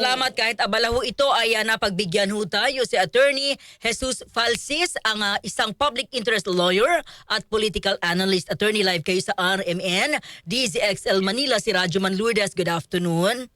Salamat kahit abala ho ito ay napagbigyan ho tayo si Attorney Jesus Falsis, ang isang public interest lawyer at political analyst. Attorney, live kayo sa RMN, DZXL Manila, si Radyo Man Lourdes. Good afternoon.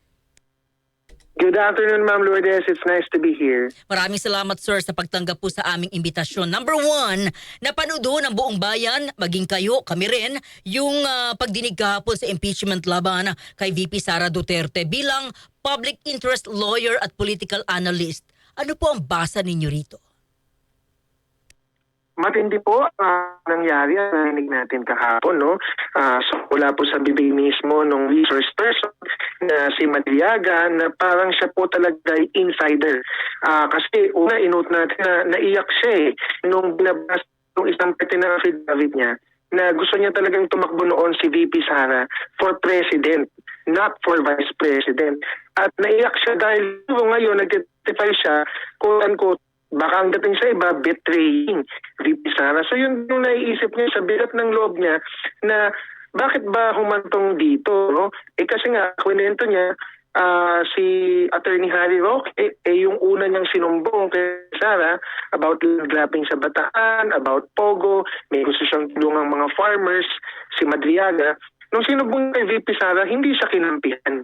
Good afternoon, Ma'am Lourdes. It's nice to be here. Maraming salamat, sir, sa pagtanggap po sa aming imbitasyon. Number one, napanood ho ng buong bayan, maging kayo, kami rin, yung pagdinig kahapon sa impeachment laban kay VP Sara Duterte bilang public interest lawyer at political analyst. Ano po ang basa ninyo rito? Matindi po nangyari at narinig natin kahapon, no? So wala po sa bibig mismo nung resource person na si Madriaga na parang siya po talaga ay insider. Kasi una inote natin na naiyak siya nung binabasa ng isang pati na affidavit niya na gusto niya talagang tumakbo noon si VP Sara for president, not for vice president. At naiyak siya dahil ngayon nag-testify siya, quote-unquote, baka ang dating sa iba, betraying VP Sara. So yun yung naiisip niya sa bigat ng loob niya na bakit ba humantong dito? No? Kasi nga, kwento niya, si Attorney Harry Roque, yung una niyang sinumbong kay Sara about land grabbing sa Bataan, about Pogo, may gusto siyang tulungang mga farmers, si Madriaga. Nung sinumbong kay VP Sara, hindi siya kinampihan.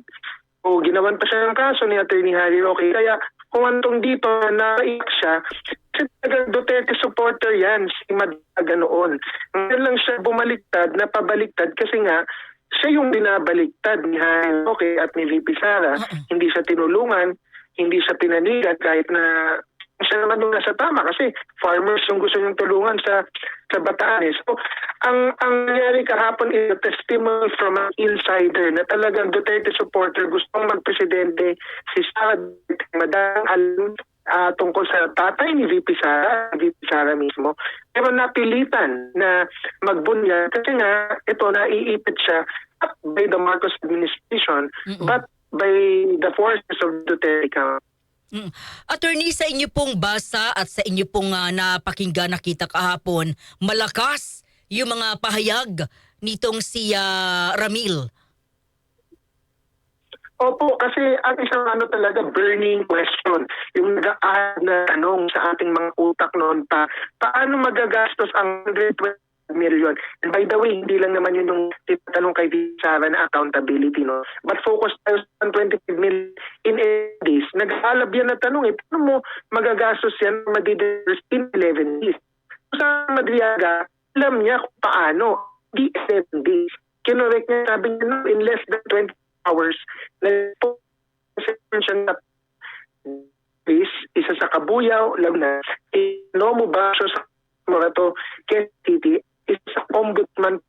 O ginawan pa siya ng kaso ni Attorney Harry Roque. Kaya kung antong dito, naiyak siya, kasi Duterte supporter yan, si Madriaga noon. Ngayon lang siya bumaliktad, napabaliktad kasi nga, siya yung binabaliktad ni Harry Roque at ni VP Sara. Hindi siya tinulungan, hindi siya pinanigan kahit na siya naman nung nasa tama kasi farmers yung gusto niyong tulungan sa Bataan. So, ang nangyari kahapon is a testimony from an insider na talagang Duterte supporter gustong magpresidente si Sara Madang alam tungkol sa tatay ni VP Sara mismo. Pero napilitan na magbunyag kasi nga ito naiipit siya not by the Marcos administration but by the forces of Duterte camp. Attorney, sa inyo pong basa at sa inyo pong napakinggan nakita kahapon, malakas yung mga pahayag nitong si Ramil. Opo, kasi ang isang talaga burning question, yung nag-aad na tanong sa ating mga utak noon paano magagastos ang 120 million? And by the way, hindi lang naman yun yung tinatanong kay Sara na accountability, no? But focus tayo sa 25 million in 8 days. Nag-aalab yan na tanong, paano mo magagastos yan madidiverse in 11 days? Sa Madriaga, alam niya kung paano, di 11 days. Kinorek niya, sabi niya, no, in less than 20 hours, isa sa Kabuyaw, Lagna, mo ba siya sa Morato, Quezon City, isa ombudsman,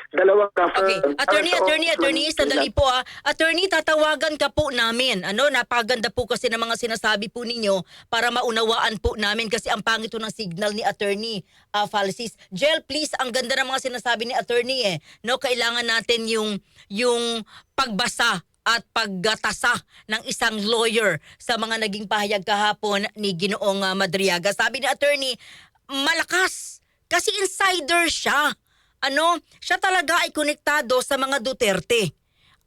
dalawang Okay, attorney, sandali po Attorney, tatawagan ka po namin. Napaganda po kasi ng mga sinasabi po ninyo para maunawaan po namin kasi ang pangit po ng signal ni Attorney Falsis. Jel, please, ang ganda ng mga sinasabi ni Attorney No, kailangan natin yung pagbasa at paggatasa ng isang lawyer sa mga naging pahayag kahapon ni Ginoong Madriaga. Sabi ni Attorney, malakas kasi insider siya. Siya talaga ay konektado sa mga Duterte.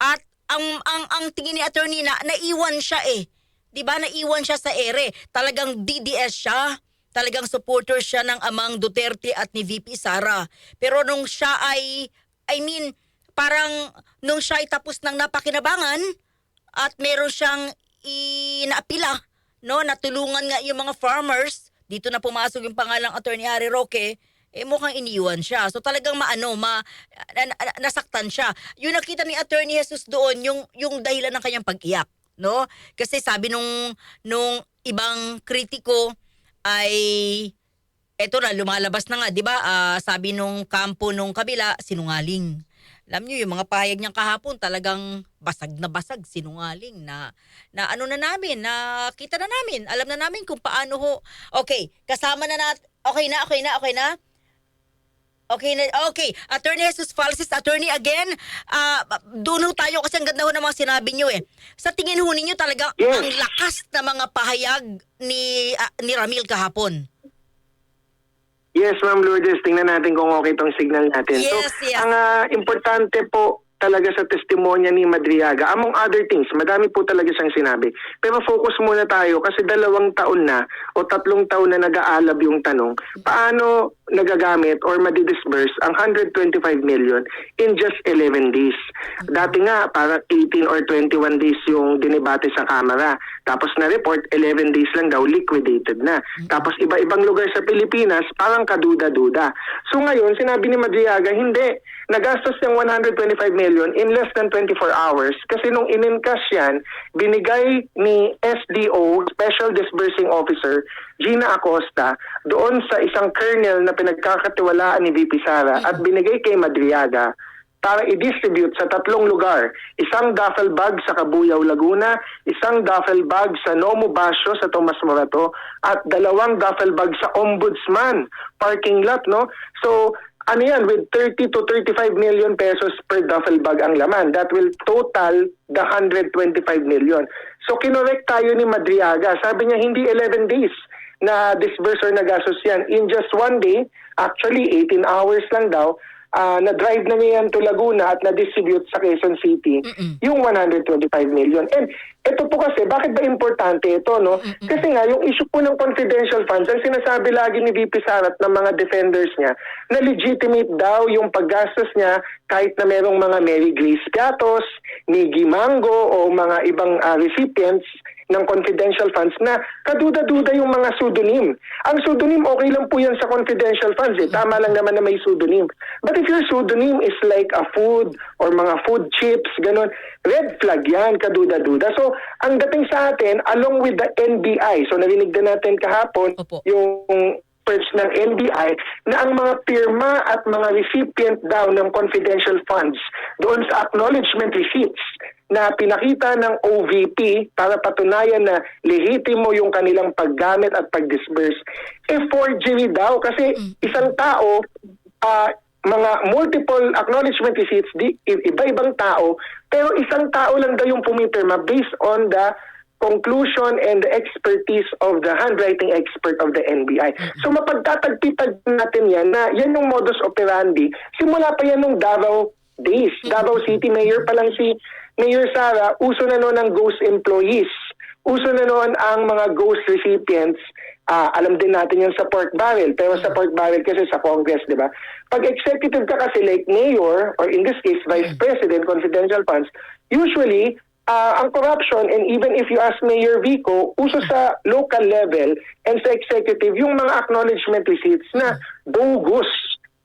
At ang tingin ni Attorney na naiwan siya 'Di ba? Naiwan siya sa ere. Talagang DDS siya. Talagang supporter siya ng amang Duterte at ni VP Sara. Pero nung siya parang nung siya ay tapos ng napakinabangan at meron siyang inaapila, no, natulungan nga yung mga farmers, dito na pumasok yung pangalang Attorney Harry Roque, mukhang iniwan siya. So talagang nasaktan siya. Yung nakita ni Attorney Jesus doon, yung dahilan ng kanyang pag-iyak, no? Kasi sabi nung ibang kritiko ay eto na, lumalabas na nga, 'di ba? Sabi nung kampo nung kabila, sinungaling. Alam niyo, yung mga pahayag niyang kahapon talagang basag na basag, sinungaling na namin, nakita na namin, alam na namin kung paano ho. Okay, kasama na natin. Okay na. Okay. Attorney Jesus Falsis, Attorney again, doon ho tayo kasi ang ganda ho ng mga sinabi niyo Sa tingin ho ninyo talaga ang lakas na mga pahayag ni Ramil kahapon. Yes, Ma'am Lourdes, tingnan natin kung okay itong signal natin. Yes. Ang importante po talaga sa testimonya ni Madriaga. Among other things, madami po talaga siyang sinabi. Pero focus muna tayo kasi 2 taon na o 3 taon na nag-aalab yung tanong, paano nagagamit or madidisburse ang 125 million in just 11 days. Dati nga, parang 18 or 21 days yung dinibate sa Kamara. Tapos na-report, 11 days lang daw, liquidated na. Tapos iba-ibang lugar sa Pilipinas, parang kaduda-duda. So ngayon, sinabi ni Madriaga, hindi. Nagastos yung 125 million in less than 24 hours kasi nung in-encash yan, binigay ni SDO, Special Disbursing Officer, Gina Acosta, doon sa isang colonel na pinagkakatiwalaan ni VP Sara at binigay kay Madriaga para i-distribute sa 3 lugar. Isang duffel bag sa Cabuyao, Laguna, isang duffel bag sa Nomo Basio sa Tomas Morato, at 2 duffel bag sa Ombudsman parking lot, no? So, ano yan, with 30 to 35 million pesos per duffel bag ang laman. That will total the 125 million. So, kinorek tayo ni Madriaga. Sabi niya, hindi 11 days na disburse or nagastos yan. In just 1 day, actually 18 hours lang daw, na-drive na niya yan to Laguna at na-distribute sa Quezon City yung 125 million. And ito po kasi, bakit ba importante ito, no? Kasi nga, yung issue po ng confidential funds, ang sinasabi lagi ni VP Sara at ng mga defenders niya, na legitimate daw yung paggastos niya kahit na merong mga Mary Grace Piatos, Niggy Mango o mga ibang recipients ng confidential funds na kaduda-duda yung mga pseudonym. Ang pseudonym, okay lang po yan sa confidential funds. Tama lang naman na may pseudonym. But if your pseudonym is like a food or mga food chips, ganun, red flag yan, kaduda-duda. So, ang dating sa atin, along with the NBI, so narinig na natin kahapon, yung search ng NBI, na ang mga pirma at mga recipient daw ng confidential funds doon sa acknowledgement receipts na pinakita ng OVP para patunayan na lehitimo yung kanilang paggamit at pag-disburse, forgery daw kasi isang tao, mga multiple acknowledgement receipts, iba-ibang tao, pero isang tao lang daw yung pumipirma based on the conclusion and the expertise of the handwriting expert of the NBI. So mapagtatagpitag natin yan na yan yung modus operandi. Simula pa yan nung Davao days. Davao City Mayor pa lang si Mayor Sara, uso na noon ang ghost employees. Uso na noon ang mga ghost recipients. Alam din natin yung sa pork barrel. Pero sa pork barrel kasi sa Congress, di ba? Pag executive ka kasi like mayor, or in this case, vice president, confidential funds, usually, ang corruption, and even if you ask Mayor Vico, uso sa local level and sa executive, yung mga acknowledgement receipts na bogus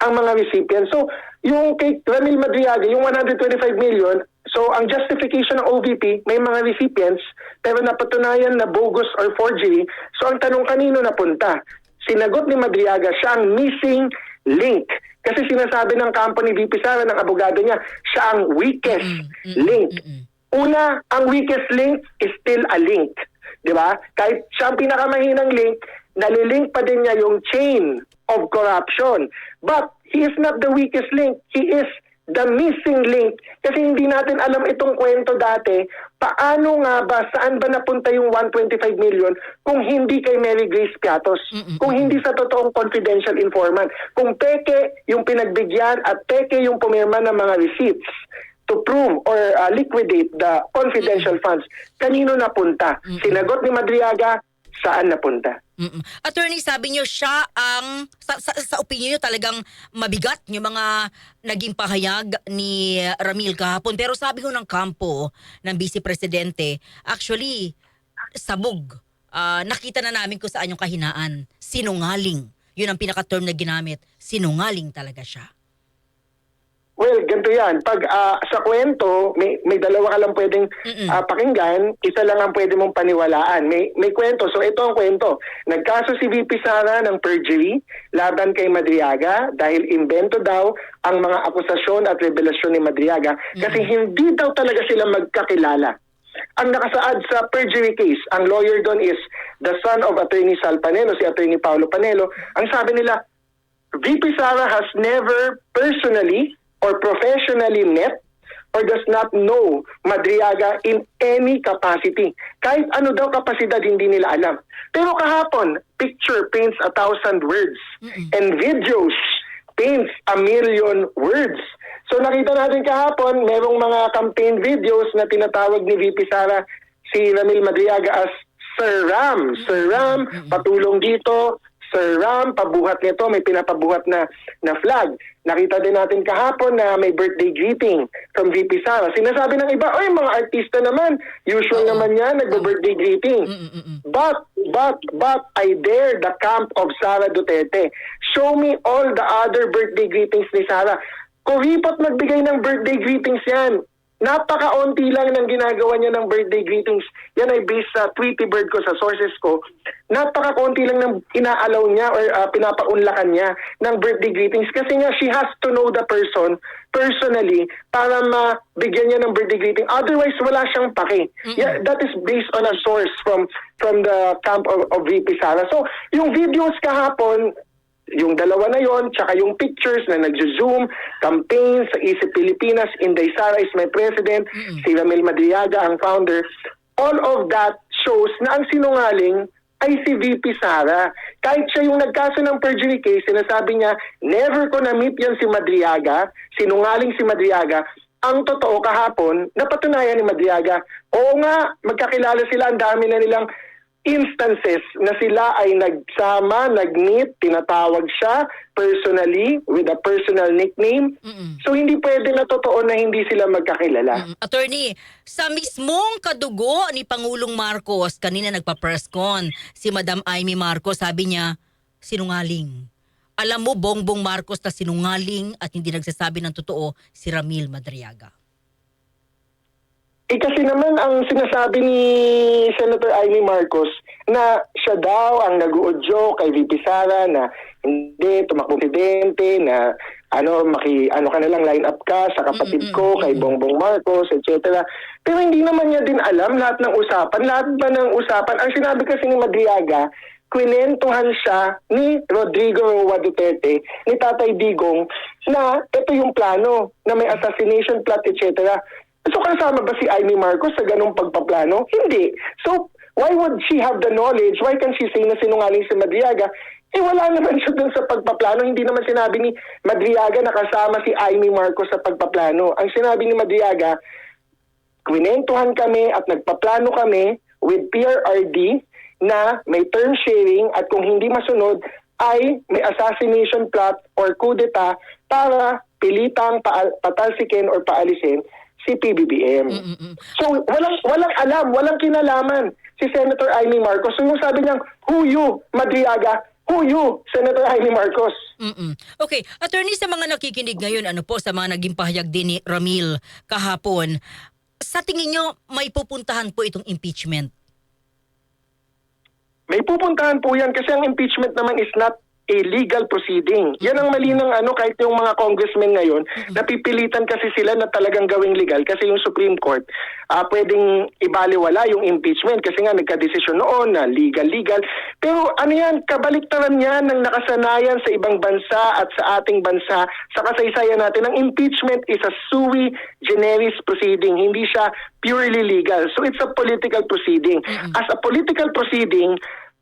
ang mga recipients. So, yung kay Ramil Madriaga, yung 125 million, so ang justification ng OVP, may mga recipients, pero napatunayan na bogus or forgery. So, ang tanong kanino napunta? Sinagot ni Madriaga, siya ang missing link. Kasi sinasabi ng kampo ni VP Sara, ng abogado niya, siya ang weakest link. Una, ang weakest link is still a link. Di ba? Kahit siya ang pinakamahinang link, nalilink pa din niya yung chain of corruption. But he is not the weakest link. He is the missing link. Kasi hindi natin alam itong kwento dati, paano nga ba, saan ba napunta yung 125 million kung hindi kay Mary Grace Piatos, kung hindi sa totoong confidential informant, kung peke yung pinagbigyan at peke yung pumirma ng mga receipts to prove or liquidate the confidential funds, kanino napunta? Sinagot ni Madriaga, saan napunta? Attorney, sabi niyo siya ang, sa opinion niyo talagang mabigat yung mga naging pahayag ni Ramil kahapon. Pero sabi ko ng kampo ng Vice Presidente, actually, sabog. Nakita na namin kung saan yung kahinaan. Sinungaling. Yun ang pinaka-term na ginamit. Sinungaling talaga siya. Well, ganito yan. Pag sa kwento, may dalawa ka lang pwedeng pakinggan, isa lang ang pwede mong paniwalaan. May kwento. So ito ang kwento. Nagkaso si VP Sara ng perjury laban kay Madriaga dahil invento daw ang mga akusasyon at revelasyon ni Madriaga kasi hindi daw talaga sila magkakilala. Ang nakasaad sa perjury case, ang lawyer doon is the son of Attorney Sal Panelo, si Attorney Paulo Panelo. Ang sabi nila, VP Sara has never personally or professionally met or does not know Madriaga in any capacity. Kahit ano daw kapasidad, hindi nila alam. Pero kahapon, picture paints 1,000 words and videos paints 1,000,000 words. So nakita natin kahapon, merong mga campaign videos na tinatawag ni VP Sara si Ramil Madriaga as Sir Ram. Sir Ram, patulong dito. Sir Ram, pabuhat nito, may pinapabuhat na flag. Nakita din natin kahapon na may birthday greeting from VP Sara. Sinasabi ng iba, oy, mga artista naman, usual naman yan, nagbe-birthday greeting. But, I dare the camp of Sara Duterte. Show me all the other birthday greetings ni Sara. Kuripot magbigay ng birthday greetings yan. Napaka-onti lang ng ginagawa niya ng birthday greetings. Yan ay based sa Tweety Bird ko, sa sources ko. Napaka-onti lang ng inaalaw niya or pinapaunlakan niya ng birthday greetings kasi nga she has to know the person personally para mabigyan niya ng birthday greeting. Otherwise, wala siyang pake. Yeah, that is based on a source from the camp of VP Sara. So, yung videos kahapon, yung dalawa na yon, tsaka yung pictures na nagzo-zoom, campaign sa Isip Pilipinas, Inday Sara is my president, si Ramil Madriaga ang founder, all of that shows na ang sinungaling ay si VP Sara. Kahit siya yung nagkaso ng perjury case, sinasabi niya, never ko na-meet yan si Madriaga, sinungaling si Madriaga. Ang totoo kahapon, napatunayan ni Madriaga, oo nga, magkakilala sila, ang dami na nilang instances na sila ay nagsama, nag-meet, tinatawag siya personally with a personal nickname. So hindi pwede na totoo na hindi sila magkakilala. Attorney, sa mismong kadugo ni Pangulong Marcos, kanina nagpa-press con, si Madam Amy Marcos, sabi niya, sinungaling. Alam mo, Bongbong Marcos na sinungaling at hindi nagsasabi ng totoo si Ramil Madriaga. Kasi naman ang sinasabi ni Senator Amy Marcos na siya daw ang nag-uudyo kay VP Sara na hindi tumakbo presidente, na ano ka na lang, line up ka sa kapatid ko kay Bongbong Marcos, etc. Pero hindi naman niya din alam lahat ng usapan. Lahat ba ng usapan? Ang sinabi kasi ni Madriaga, kwinentuhan siya ni Rodrigo Roa Duterte, ni Tatay Digong, na ito yung plano, na may assassination plot, etc. So kasama ba si Amy Marcos sa ganung pagpaplano? Hindi. So why would she have the knowledge? Why can she say na sinungaling si Madriaga? Wala naman siya dun sa pagpaplano. Hindi naman sinabi ni Madriaga na kasama si Amy Marcos sa pagpaplano. Ang sinabi ni Madriaga, kwinentuhan kami at nagpaplano kami with PRRD na may term sharing at kung hindi masunod ay may assassination plot or coup d'etat para pilitang patalsikin or paalisin si PBBM. So walang alam, walang kinalaman si Senator Amy Marcos. So yung sabi niya, who you, Madriaga? Who you, Senator Amy Marcos? Okay, attorney, sa mga nakikinig ngayon, ano po, sa mga naging pahayag din ni Ramil kahapon, sa tingin nyo, may pupuntahan po itong impeachment? May pupuntahan po yan kasi ang impeachment naman is not a legal proceeding. Yan ang mali ng kahit yung mga congressmen ngayon, napipilitan kasi sila na talagang gawing legal kasi yung Supreme Court pwedeng ibaliwala yung impeachment kasi nga nagka-desisyon noon na legal. Pero ano yan, kabaliktaran yan ng nakasanayan sa ibang bansa at sa ating bansa sa kasaysayan natin. Ang impeachment is a sui generis proceeding, hindi siya purely legal. So it's a political proceeding. As a political proceeding,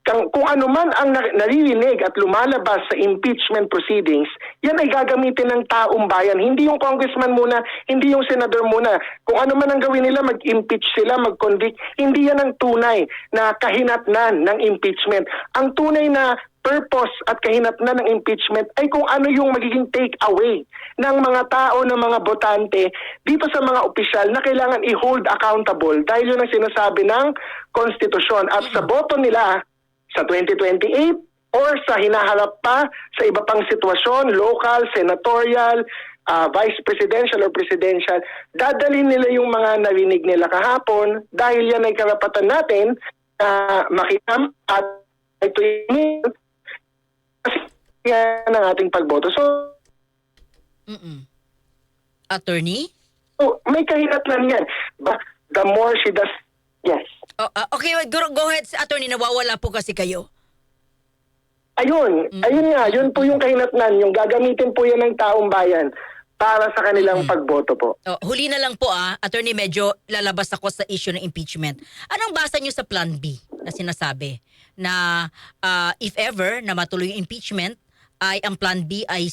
kung ano man ang naririnig at lumalabas sa impeachment proceedings, yan ay gagamitin ng taong bayan. Hindi yung congressman muna, hindi yung senador muna. Kung ano man ang gawin nila, mag-impeach sila, mag-convict, hindi yan ang tunay na kahinatnan ng impeachment. Ang tunay na purpose at kahinatnan ng impeachment ay kung ano yung magiging take away ng mga tao, ng mga botante dito sa mga opisyal na kailangan i-hold accountable dahil yun ang sinasabi ng konstitusyon. At sa boto nila, sa 2028 or sa hinaharap pa sa iba pang sitwasyon, local, senatorial, vice presidential or presidential, dadalhin nila yung mga narinig nila kahapon dahil yan ay karapatan natin na makita at ito yung yan ang ating pagboto. So, Attorney? So, may kahinatnan yan. But the more she does, yes. Okay, go ahead, attorney, nawawala po kasi kayo. Ayun nga, yun po yung kahinatnan, yung gagamitin po yan ng taong bayan para sa kanilang pagboto po. Huli na lang po attorney, medyo lalabas ako sa issue ng impeachment. Anong basa nyo sa Plan B na sinasabi na if ever na matuloy yung impeachment ay ang Plan B ay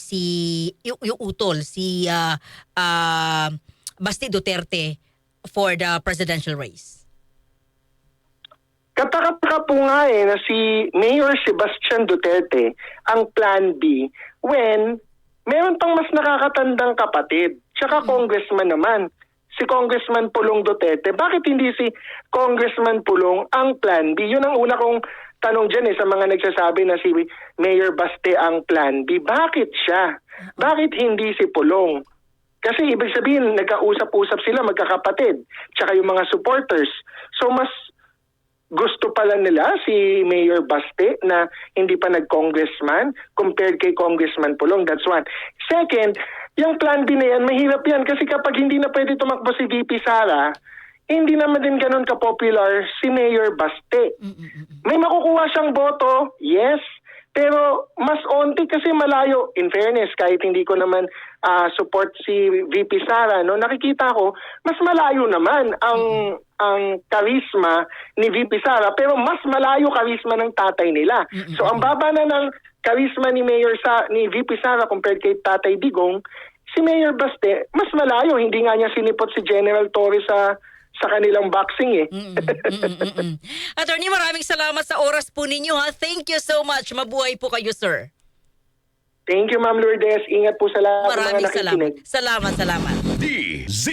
yung utol, si Basti Duterte for the presidential race? Kataka po nga na si Mayor Sebastian Duterte ang Plan B when meron pang mas nakakatandang kapatid. Tsaka congressman naman. Si Congressman Pulong Duterte. Bakit hindi si Congressman Pulong ang Plan B? Yun ang una kong tanong dyan sa mga nagsasabi na si Mayor Baste ang Plan B. Bakit siya? Bakit hindi si Pulong? Kasi ibig sabihin, nagkausap-usap sila magkakapatid. Tsaka yung mga supporters. So mas gusto pala nila si Mayor Baste na hindi pa nag-congressman compared kay Congressman Pulong. That's one. Second, yung Plan B na yan, mahirap yan kasi kapag hindi na pwede tumakbo si VP Sara, hindi naman din ganun ka-popular si Mayor Baste. May makukuha siyang boto, yes, pero mas onti kasi malayo. In fairness, kahit hindi ko naman support si VP Sara, no, nakikita ko, mas malayo naman ang karisma ni VP Sara, pero mas malayo karisma ng tatay nila. So ang baba na ng karisma ni ni VP Sara compared kay Tatay Digong, si Mayor Baste, mas malayo. Hindi nga niya sinipot si General Torres sa kanilang boxing Attorney, maraming salamat sa oras po ninyo ha. Thank you so much. Mabuhay po kayo, sir. Thank you, Ma'am Lourdes. Ingat po sa lahat ng mga Maraming nakikinig. salamat. Salamat. DZ